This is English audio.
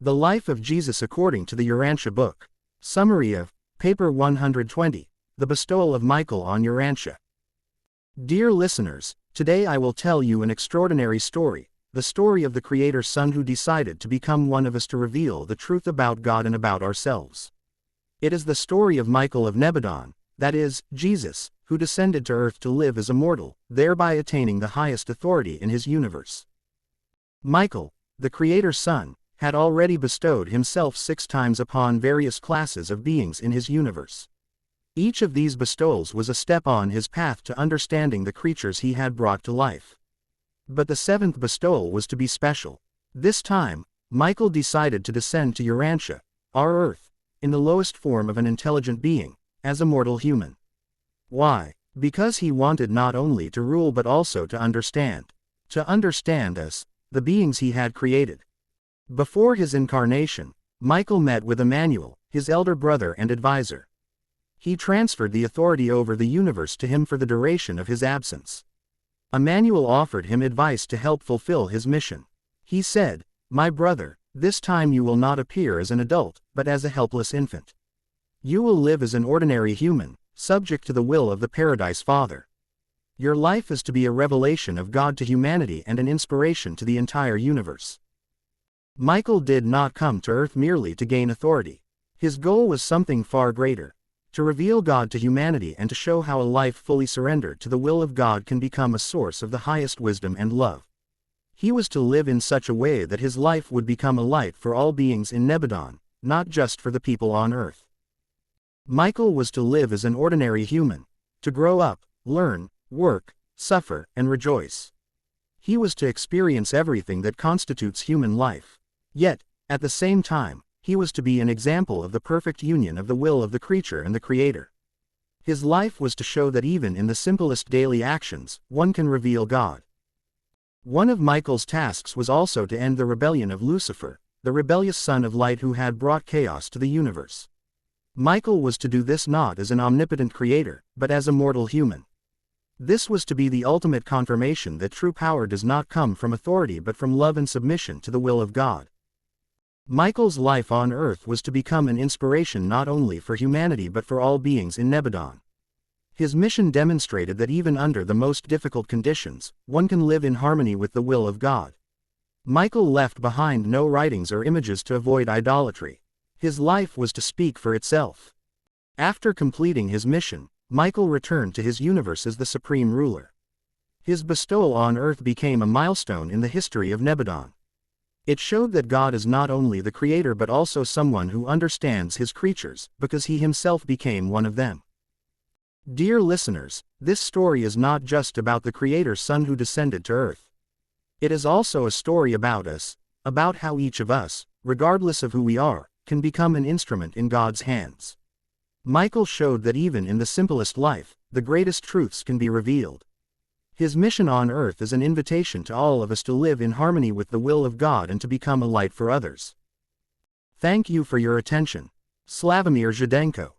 The Life of Jesus According to the Urantia Book. Summary of Paper 120, The Bestowal of Michael on Urantia. Dear listeners, today I will tell you an extraordinary story, the story of the Creator's Son who decided to become one of us to reveal the truth about God and about ourselves. It is the story of Michael of Nebadon, that is, Jesus, who descended to earth to live as a mortal, thereby attaining the highest authority in his universe. Michael, the Creator's Son, had already bestowed himself 6 times upon various classes of beings in his universe. Each of these bestowals was a step on his path to understanding the creatures he had brought to life. But the 7th bestowal was to be special. This time, Michael decided to descend to Urantia, our Earth, in the lowest form of an intelligent being, as a mortal human. Why? Because he wanted not only to rule but also to understand. To understand us, the beings he had created. Before his incarnation, Michael met with Emmanuel, his elder brother and advisor. He transferred the authority over the universe to him for the duration of his absence. Emmanuel offered him advice to help fulfill his mission. He said, "My brother, this time you will not appear as an adult, but as a helpless infant. You will live as an ordinary human, subject to the will of the Paradise Father. Your life is to be a revelation of God to humanity and an inspiration to the entire universe." Michael did not come to Earth merely to gain authority. His goal was something far greater: to reveal God to humanity and to show how a life fully surrendered to the will of God can become a source of the highest wisdom and love. He was to live in such a way that his life would become a light for all beings in Nebadon, not just for the people on Earth. Michael was to live as an ordinary human, to grow up, learn, work, suffer, and rejoice. He was to experience everything that constitutes human life. Yet, at the same time, he was to be an example of the perfect union of the will of the creature and the Creator. His life was to show that even in the simplest daily actions, one can reveal God. One of Michael's tasks was also to end the rebellion of Lucifer, the rebellious son of light who had brought chaos to the universe. Michael was to do this not as an omnipotent creator, but as a mortal human. This was to be the ultimate confirmation that true power does not come from authority but from love and submission to the will of God. Michael's life on Earth was to become an inspiration not only for humanity but for all beings in Nebadon. His mission demonstrated that even under the most difficult conditions, one can live in harmony with the will of God. Michael left behind no writings or images to avoid idolatry. His life was to speak for itself. After completing his mission, Michael returned to his universe as the supreme ruler. His bestowal on Earth became a milestone in the history of Nebadon. It showed that God is not only the Creator but also someone who understands his creatures, because he himself became one of them. Dear listeners, this story is not just about the Creator's Son who descended to Earth. It is also a story about us, about how each of us, regardless of who we are, can become an instrument in God's hands. Michael showed that even in the simplest life, the greatest truths can be revealed. His mission on Earth is an invitation to all of us to live in harmony with the will of God and to become a light for others. Thank you for your attention. Sławomir Żydenko.